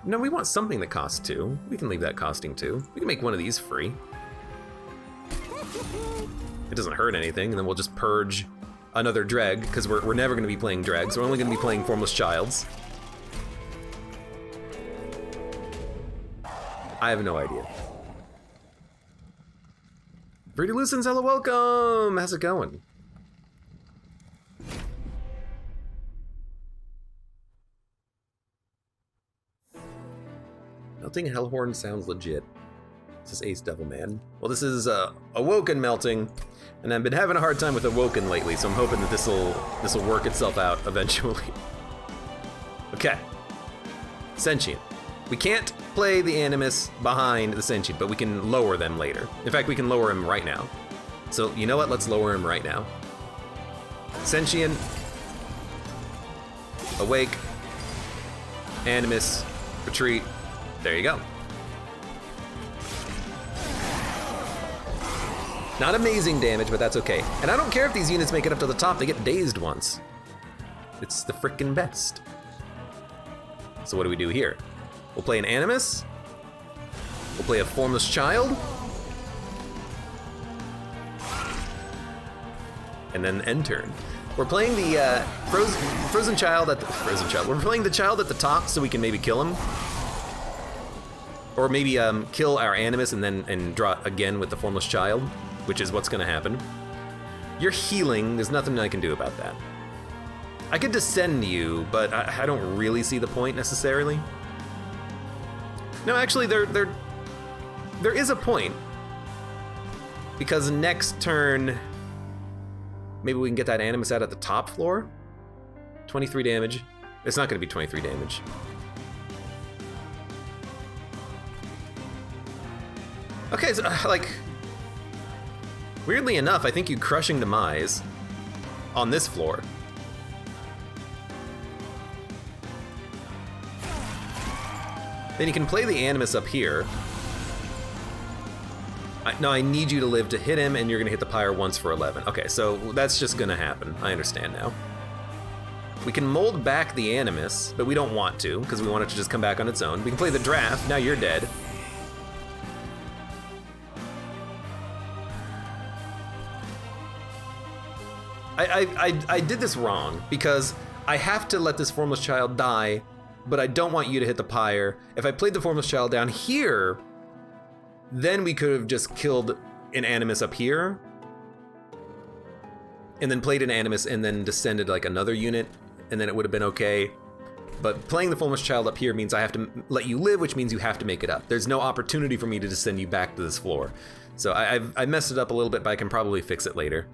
No, we want something that costs 2. We can leave that costing 2. We can make one of these free. It doesn't hurt anything, and then we'll just purge another Dreg, because we're never going to be playing Dregs. We're only going to be playing Formless Childs. I have no idea. Pretty Lucens, hello, welcome! How's it going? Melting Hellhorn sounds legit. This is Ace Devilman. Well, this is Awoken melting, and I've been having a hard time with Awoken lately, so I'm hoping that this'll work itself out eventually. Okay. Sentient. We can't play the Animus behind the Sentient, but we can lower them later. In fact, we can lower him right now. So, you know what? Let's lower him right now. Sentient. Awake. Animus. Retreat. There you go. Not amazing damage, but that's okay. And I don't care if these units make it up to the top, they get dazed once. It's the frickin' best. So what do we do here? We'll play an Animus. We'll play a Formless Child. And then end turn. We're playing the Frozen Child at the Frozen Child. We're playing the Child at the top so we can maybe kill him. Or maybe kill our Animus and draw again with the Formless Child, which is what's gonna happen. You're healing, there's nothing I can do about that. I could descend you, but I don't really see the point necessarily. No, actually there is a point. Because next turn, maybe we can get that Animus out at the top floor? 23 damage. It's not gonna be 23 damage. Okay, so, like, weirdly enough, I think you Crushing Demise on this floor. Then you can play the Animus up here. No, I need you to live to hit him, and you're gonna hit the Pyre once for 11. Okay, so that's just gonna happen. I understand now. We can mold back the Animus, but we don't want to, because we want it to just come back on its own. We can play the Draft, now you're dead. I did this wrong, because I have to let this Formless Child die, but I don't want you to hit the Pyre. If I played the Formless Child down here, then we could have just killed an Animus up here, and then played an Animus and then descended like another unit, and then it would have been okay. But playing the Formless Child up here means I have to let you live, which means you have to make it up. There's no opportunity for me to descend you back to this floor. So I messed it up a little bit, but I can probably fix it later.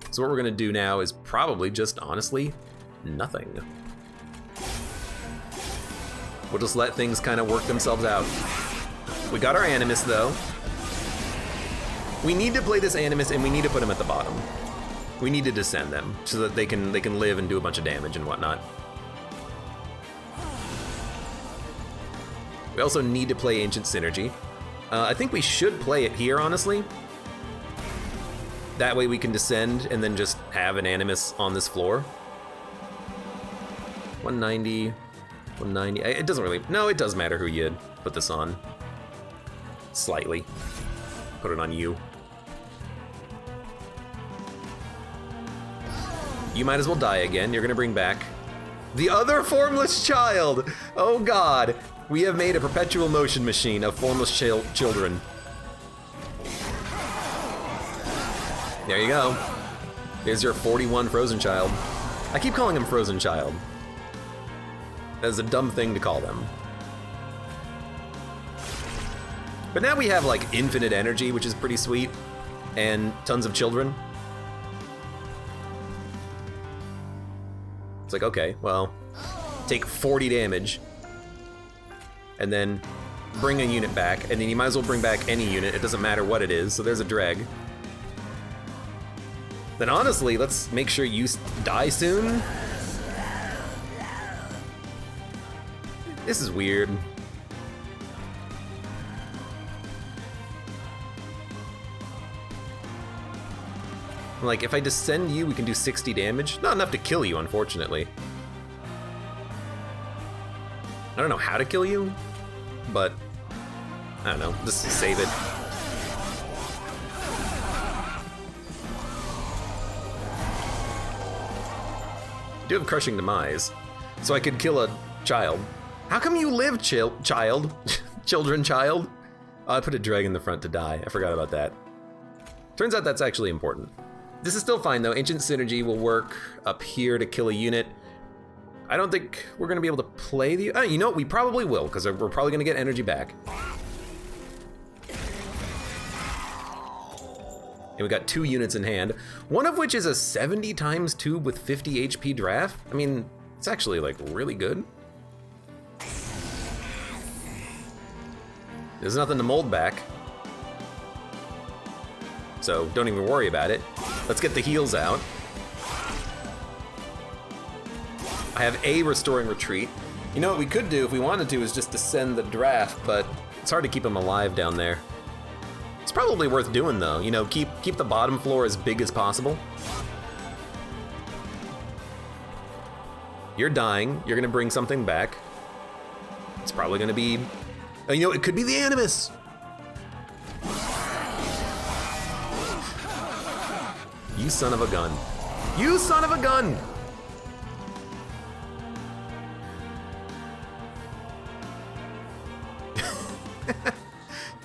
So what we're gonna do now is probably just, honestly, nothing. We'll just let things kind of work themselves out. We got our Animus though. We need to play this Animus and we need to put him at the bottom. We need to descend them so that they can live and do a bunch of damage and whatnot. We also need to play Ancient Synergy. I think we should play it here, honestly. That way we can descend and then just have an Animus on this floor. 190, 190. It doesn't really, no, it does matter who you put this on. Slightly. Put it on you. You might as well die again. You're gonna bring back the other formless child. Oh God, we have made a perpetual motion machine of formless children. There you go. There's your 41 frozen child. I keep calling him frozen child. That is a dumb thing to call them. But now we have like infinite energy, which is pretty sweet, and tons of children. It's like, okay, well, take 40 damage, and then bring a unit back, and then you might as well bring back any unit, it doesn't matter what it is, so there's a dreg. Then honestly, let's make sure you die soon. This is weird. Like, if I descend you, we can do 60 damage. Not enough to kill you, unfortunately. I don't know how to kill you, but I don't know, just save it. I do have Crushing Demise, so I could kill a child. How come you live, child? Children child? Oh, I put a dreg in the front to die. I forgot about that. Turns out that's actually important. This is still fine though. Ancient Synergy will work up here to kill a unit. I don't think we're gonna be able to play the, you know what, we probably will, because we're probably gonna get energy back. And we got 2 units in hand, one of which is a 70 times tube with 50 HP draft. I mean, it's actually like really good. There's nothing to mold back, so don't even worry about it. Let's get the heals out. I have a Restoring Retreat. You know what we could do if we wanted to is just descend the draft, but it's hard to keep them alive down there. It's probably worth doing though, you know, keep the bottom floor as big as possible. You're dying, you're gonna bring something back. It's probably gonna be, oh, you know, it could be the Animus. You son of a gun. You son of a gun!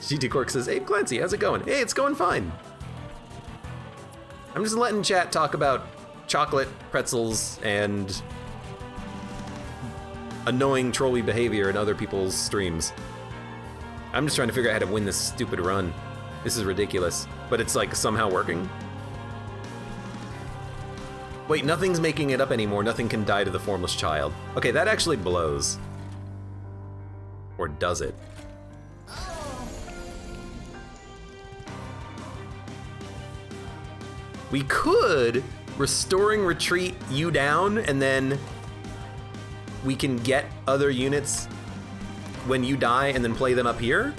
GT Cork says, AbeClancy, how's it going? Hey, it's going fine. I'm just letting chat talk about chocolate, pretzels, and annoying trolly behavior in other people's streams. I'm just trying to figure out how to win this stupid run. This is ridiculous, but it's like somehow working. Wait, nothing's making it up anymore. Nothing can die to the formless child. Okay, that actually blows. Or does it? We could Restoring Retreat you down, and then we can get other units when you die and then play them up here.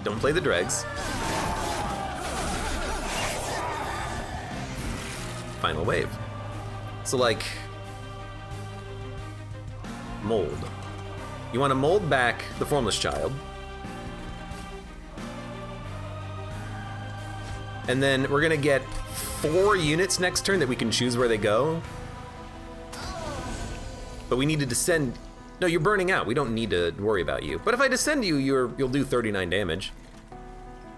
Don't play the dregs. Final wave. So like, mold. You want to mold back the formless child. And then we're gonna get 4 units next turn that we can choose where they go. But we need to descend. No, you're burning out. We don't need to worry about you. But if I descend you, you'll do 39 damage.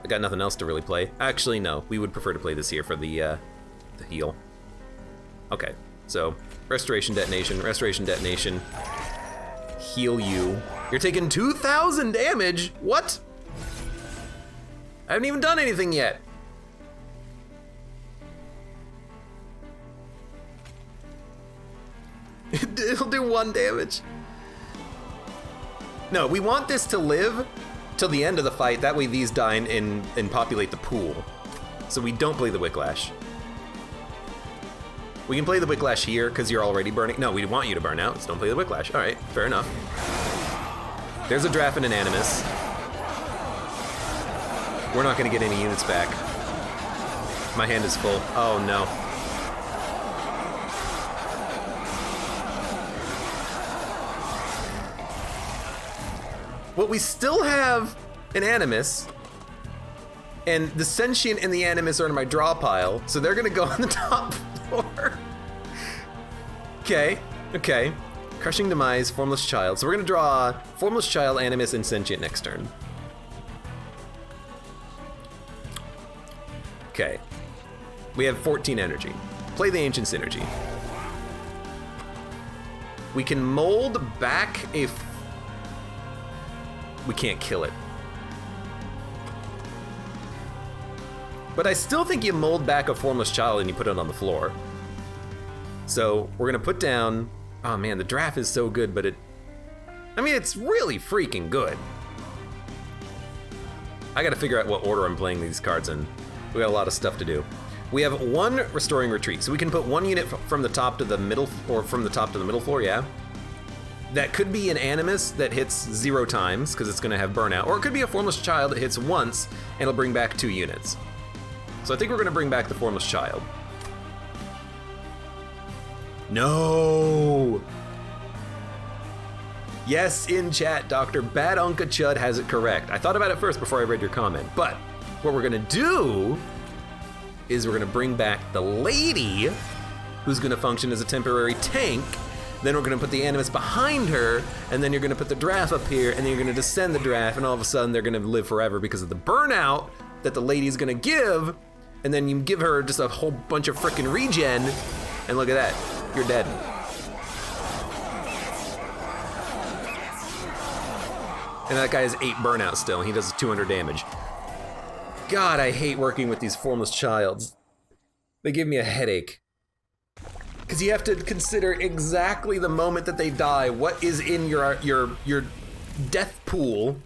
I got nothing else to really play. Actually, no. We would prefer to play this here for the heal. Okay, so Restoration Detonation, Restoration Detonation. Heal you. You're taking 2,000 damage? What? I haven't even done anything yet. It'll do 1 damage. No, we want this to live till the end of the fight. That way these die and populate the pool. So we don't play the Wicklash. We can play the Whiplash here because you're already burning. No, we want you to burn out, so don't play the Whiplash. All right, fair enough. There's a Draft and an Animus. We're not gonna get any units back. My hand is full. Oh no. Well, we still have an Animus, and the Sentient and the Animus are in my draw pile, so they're gonna go on the top floor. Okay. Crushing Demise, Formless Child. So we're gonna draw Formless Child, Animus, and Sentient next turn. Okay. We have 14 energy. Play the Ancient Synergy. We can mold back a... We can't kill it. But I still think you mold back a Formless Child and you put it on the floor. So we're gonna put down... Oh man, the draft is so good, but I mean, it's really freaking good. I gotta figure out what order I'm playing these cards in. We got a lot of stuff to do. We have one Restoring Retreat, so we can put one unit from the top to the middle, or from the top to the middle floor, yeah. That could be an Animus that hits 0 times, because it's gonna have Burnout, or it could be a Formless Child that hits once, and it'll bring back 2 units. So I think we're gonna bring back the Formless Child. No! Yes, in chat, Dr. Bad Unka Chud has it correct. I thought about it first before I read your comment, but what we're gonna do is we're gonna bring back the lady, who's gonna function as a temporary tank. Then we're gonna put the Animus behind her, and then you're gonna put the draft up here, and then you're gonna descend the draft, and all of a sudden they're gonna live forever because of the burnout that the lady's gonna give, and then you give her just a whole bunch of frickin' regen, and look at that, you're dead. And that guy has 8 burnout still, and he does 200 damage. God, I hate working with these Formless Childs. They give me a headache. Because you have to consider exactly the moment that they die, what is in your death pool,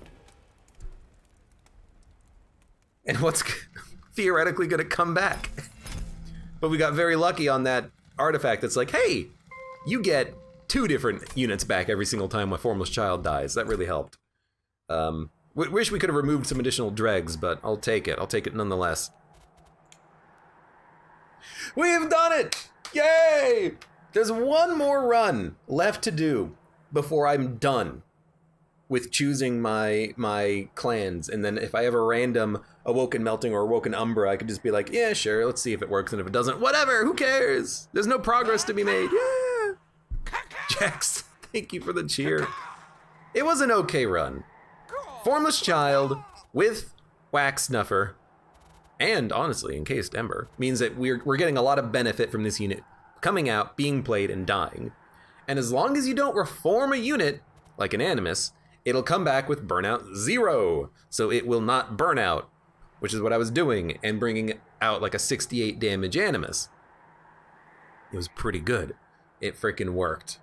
and what's theoretically gonna come back. But we got very lucky on that artifact that's like, hey, you get 2 different units back every single time a Formless Child dies. That really helped. Wish we could have removed some additional dregs, but I'll take it. I'll take it nonetheless. We've done it! Yay! There's one more run left to do before I'm done with choosing my clans, and then if I have a random Awoken Melting or Awoken Umbra, I could just be like, yeah, sure, let's see if it works, and if it doesn't, whatever, who cares? There's no progress to be made, yeah! Jax, thank you for the cheer. It was an okay run. Formless Child with Wax Snuffer, and honestly, Encased Ember, means that we're getting a lot of benefit from this unit coming out, being played, and dying. And as long as you don't reform a unit, like an Animus, it'll come back with Burnout 0. So it will not burn out, which is what I was doing, and bringing out like a 68 damage Animus. It was pretty good. It freaking worked.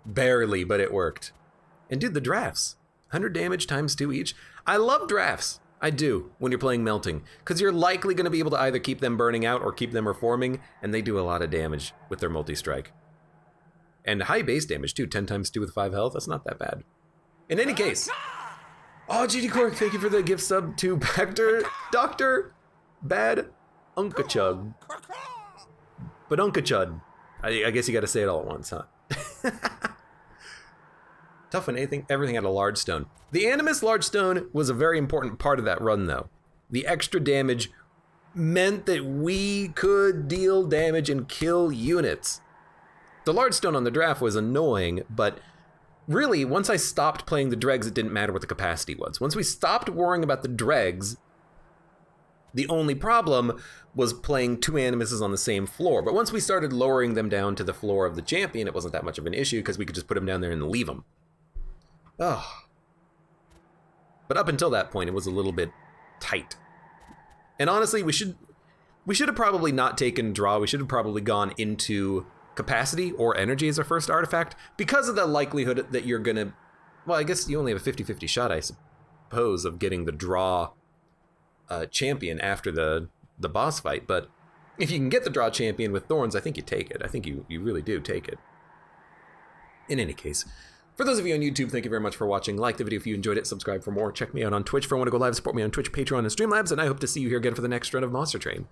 Barely, but it worked. And dude, the drafts. 100 damage times 2 each. I love drafts. I do, when you're playing Melting, because you're likely going to be able to either keep them burning out or keep them reforming, and they do a lot of damage with their multi-strike. And high base damage too, 10 times 2 with 5 health, that's not that bad. In any case, oh, GD Cork, thank you for the gift sub to Dr. Bad Unkachug. But Unkachud, I guess you gotta say it all at once, huh? Tough on everything had a large stone. The Animus large stone was a very important part of that run, though. The extra damage meant that we could deal damage and kill units. The large stone on the draft was annoying, but really, once I stopped playing the dregs, it didn't matter what the capacity was. Once we stopped worrying about the dregs, the only problem was playing 2 Animuses on the same floor. But once we started lowering them down to the floor of the champion, it wasn't that much of an issue because we could just put them down there and leave them. Oh. But up until that point, it was a little bit tight. And honestly, we should have probably not taken draw. We should have probably gone into capacity or energy as our first artifact because of the likelihood that you're gonna, well, I guess you only have a 50-50 shot, I suppose, of getting the draw champion after the boss fight. But If you can get the draw champion with thorns, I think you take it. I think you really do take it. In any case, for those of you on YouTube, thank you very much for watching. Like the video if you enjoyed it. Subscribe for more. Check me out on Twitch for when I go live. Support me on Twitch, Patreon, and Streamlabs. And I hope to see you here again for the next run of Monster Train.